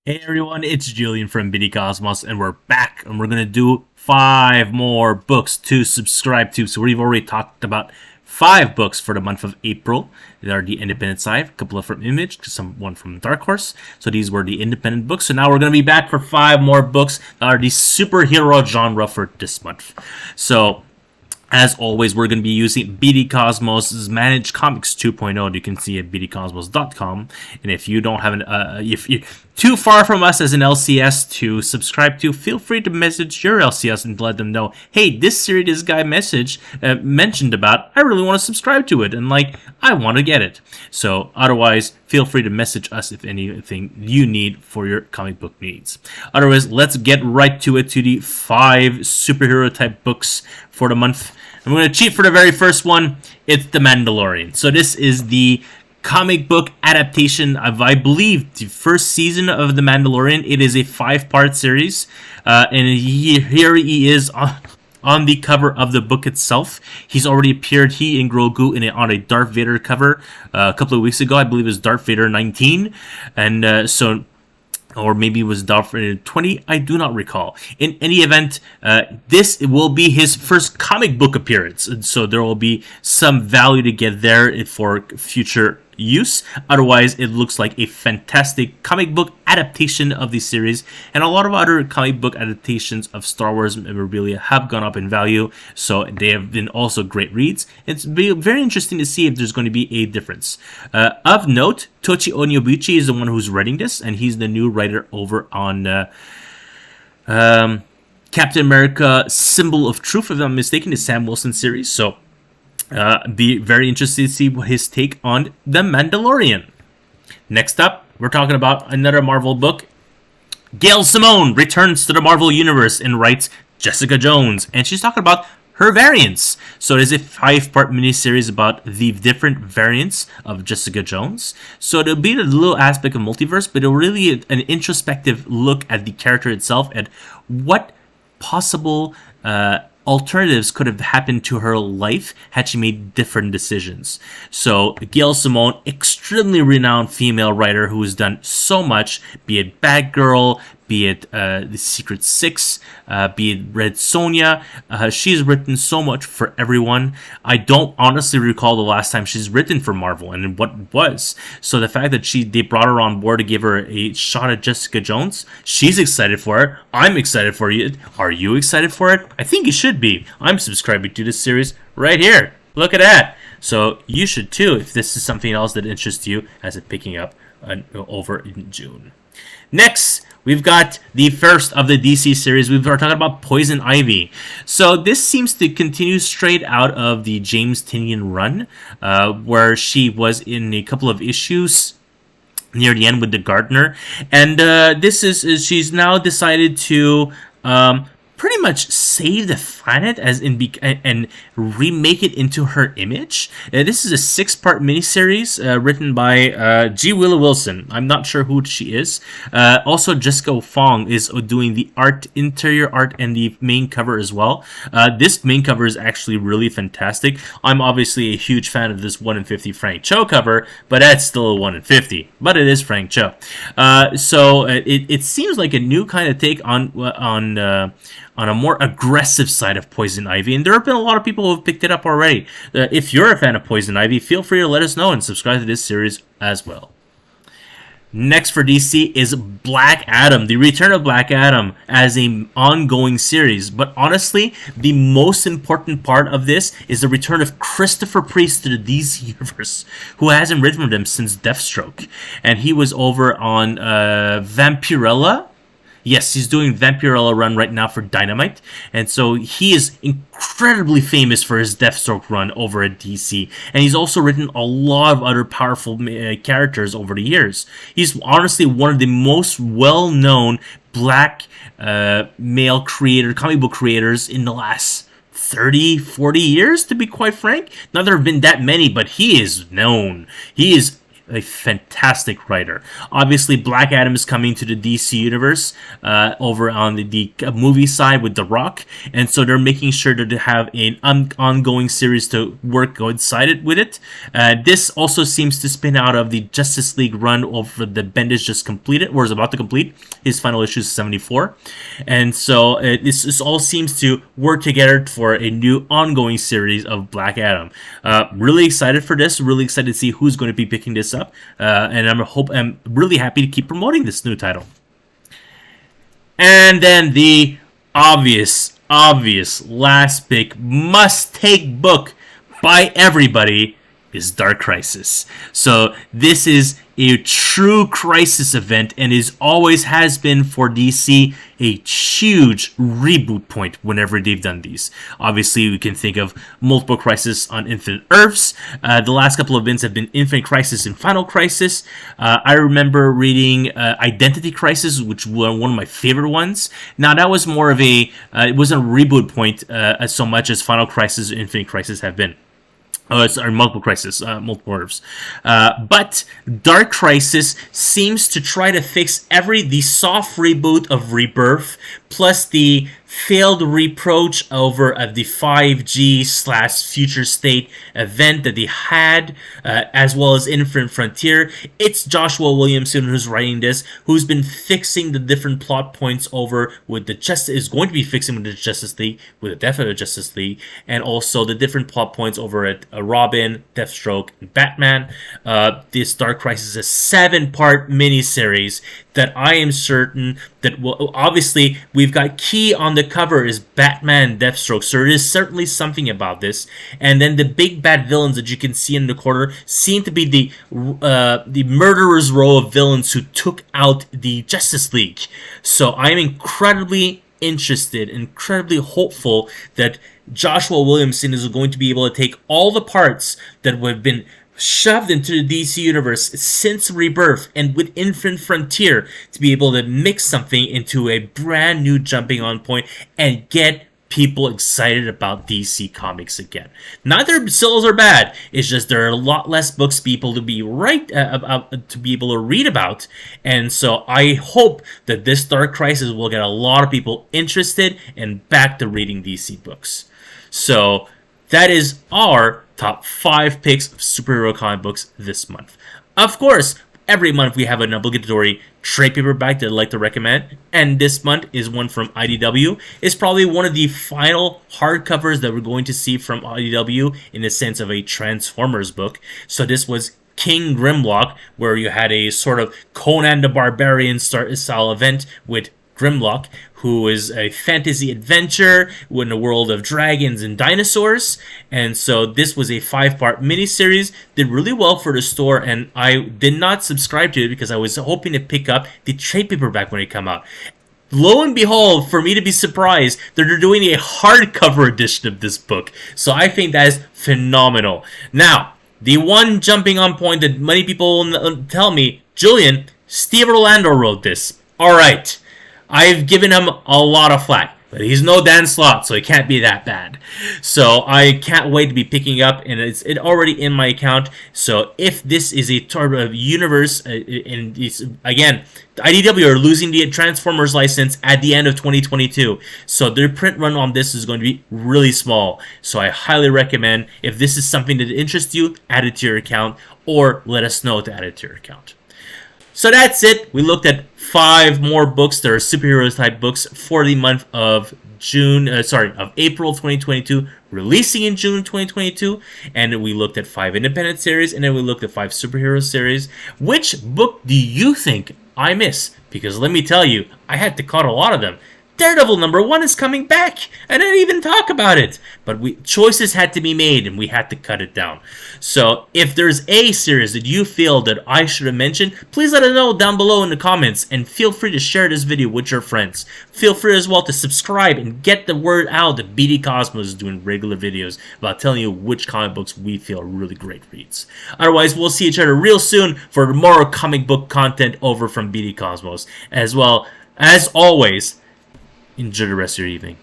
Hey everyone, it's Julian from BD Cosmos, and we're back, and we're gonna do 5 more books to subscribe to. So we've already talked about 5 books for the month of April. They are the independent side, a couple of from Image, one from Dark Horse. So these were the independent books. So now we're gonna be back for 5 more books that are the superhero genre for this month. So as always, we're going to be using BD Cosmos' Managed Comics 2.0. You can see at bdcosmos.com. And if you don't have if you're too far from us as an LCS to subscribe to, feel free to message your LCS and let them know, hey, this series this guy mentioned about, I really want to subscribe to it, and I want to get it. So otherwise, feel free to message us if anything you need for your comic book needs. Otherwise, let's get right to it, to the 5 superhero type books for the month. I'm going to cheat for the very first one. It's The Mandalorian. So this is the comic book adaptation of, I believe, the first season of The Mandalorian. It is a 5-part series. And here he is on the cover of the book itself. He's already appeared, he and Grogu, on a Darth Vader cover a couple of weeks ago. I believe it was Darth Vader 19. And or maybe it was Darth Vader 20, I do not recall. In any event, this will be his first comic book appearance, and so there will be some value to get there for future use. Otherwise, it looks like a fantastic comic book adaptation of the series, and a lot of other comic book adaptations of Star Wars memorabilia have gone up in value, so they have been also great reads. It's very interesting to see if there's going to be a difference. Of note, Tochi Onyobuchi is the one who's writing this, and he's the new writer over on Captain America Symbol of Truth, if I'm not mistaken, the Sam Wilson series. So be very interested to see his take on The Mandalorian. Next up, we're talking about another Marvel book. Gail Simone returns to the Marvel Universe and writes Jessica Jones, and she's talking about her variants. So it is a 5-part miniseries about the different variants of Jessica Jones. So there'll be a little aspect of multiverse, but it'll really an introspective look at the character itself and what possible alternatives could have happened to her life had she made different decisions. So Gail Simone, extremely renowned female writer who has done so much, be it Batgirl, be it The Secret Six, be it Red Sonja. She's written so much for everyone. I don't honestly recall the last time she's written for Marvel and what was. So the fact that they brought her on board to give her a shot at Jessica Jones, she's excited for it. I'm excited for it. Are you excited for it? I think you should be. I'm subscribing to this series right here. Look at that. So you should too if this is something else that interests you as it picking up over in June. Next, we've got the first of the DC series. We're talking about Poison Ivy. So this seems to continue straight out of the James Tynion run, where she was in a couple of issues near the end with the Gardener. And she's now decided to pretty much save the planet and remake it into her image. This is a 6-part miniseries written by G. Willow Wilson. I'm not sure who she is. Also, Jessica Fong is doing the interior art, and the main cover as well. This main cover is actually really fantastic. I'm obviously a huge fan of this 1 in 50 Frank Cho cover, but that's still a 1 in 50. But it is Frank Cho. So it seems like a new kind of take on a more aggressive side of Poison Ivy, and there have been a lot of people who have picked it up already. If you're a fan of Poison Ivy, feel free to let us know and subscribe to this series as well. Next for DC is Black Adam, the return of Black Adam as an ongoing series. But honestly, the most important part of this is the return of Christopher Priest to the DC Universe, who hasn't written for them since Deathstroke. And he was over on Vampirella. Yes, he's doing Vampirella run right now for Dynamite, and so he is incredibly famous for his Deathstroke run over at DC, and he's also written a lot of other powerful characters over the years. He's honestly one of the most well-known black male comic book creators in the last 30, 40 years, to be quite frank. Not there have been that many, but he is known. He is a fantastic writer. Obviously, Black Adam is coming to the DC universe over on the movie side with The Rock, and so they're making sure that they have an ongoing series to work coincided with it. This also seems to spin out of the Justice League run over the Bendis just completed, or is about to complete. His final issue is 74, and so this all seems to work together for a new ongoing series of Black Adam. Really excited for this. Really excited to see who's going to be picking this up, and I'm really happy to keep promoting this new title. And then the obvious last pick, must-take book by everybody is Dark Crisis. So this is a true crisis event, and is always has been for DC a huge reboot point whenever they've done these. Obviously, we can think of multiple Crisis on Infinite Earths. The last couple of events have been Infinite Crisis and Final Crisis. I remember reading Identity Crisis, which was one of my favorite ones. Now, that was more of a, it wasn't a reboot point as so much as Final Crisis and Infinite Crisis have been. Sorry, multiple Crisis, multiple Earths. But Dark Crisis seems to try to fix the soft reboot of Rebirth, plus the failed reproach over the 5G/Future State event that they had, as well as Infinite Frontier. It's Joshua Williamson who's writing this, who's been fixing the different plot points over with the is going to be fixing with the Justice League, with the Death of the Justice League, and also the different plot points over at Robin, Deathstroke, and Batman. This Dark Crisis is a 7-part miniseries that I am certain that will, obviously, we've got key on the cover is Batman and Deathstroke, so there is certainly something about this. And then the big bad villains that you can see in the corner seem to be the murderer's row of villains who took out the Justice League. So I am incredibly interested, incredibly hopeful that Joshua Williamson is going to be able to take all the parts that have been shoved into the DC universe since Rebirth and with Infinite Frontier to be able to mix something into a brand new jumping on point and get people excited about DC Comics again. Not their sales are bad, it's just there are a lot less books people to be to be able to read about, and so I hope that this Dark Crisis will get a lot of people interested and back to reading DC books. So that is our top 5 picks of superhero comic books this month. Of course, every month we have an obligatory trade paperback that I'd like to recommend, and this month is one from IDW. It's probably one of the final hardcovers that we're going to see from IDW in the sense of a Transformers book. So this was King Grimlock, where you had a sort of Conan the Barbarian style event with Grimlock, who is a fantasy adventure in the world of dragons and dinosaurs. And so this was a 5-part miniseries, did really well for the store, and I did not subscribe to it because I was hoping to pick up the trade paperback when it came out. Lo and behold, for me to be surprised, they're doing a hardcover edition of this book. So I think that is phenomenal. Now, the one jumping on point that many people tell me, Julian, Steve Orlando wrote this. Alright. I've given him a lot of flack, but he's no Dan Slott, so it can't be that bad. So I can't wait to be picking up, and it's already in my account. So if this is a sort of universe, and it's, again, IDW are losing the Transformers license at the end of 2022, so their print run on this is going to be really small. So I highly recommend, if this is something that interests you, add it to your account, or let us know to add it to your account. So that's it. We looked at 5 more books that are superhero type books for the month of April 2022, releasing in June 2022, and we looked at 5 independent series, and then we looked at 5 superhero series. Which book do you think I missed? Because let me tell you, I had to cut a lot of them. Daredevil #1 is coming back. I didn't even talk about it. But choices had to be made, and we had to cut it down. So if there's a series that you feel that I should have mentioned, please let us know down below in the comments, and feel free to share this video with your friends. Feel free as well to subscribe and get the word out that BD Cosmos is doing regular videos about telling you which comic books we feel are really great reads. Otherwise, we'll see each other real soon for more comic book content over from BD Cosmos. As well, as always, enjoy the rest of your evening.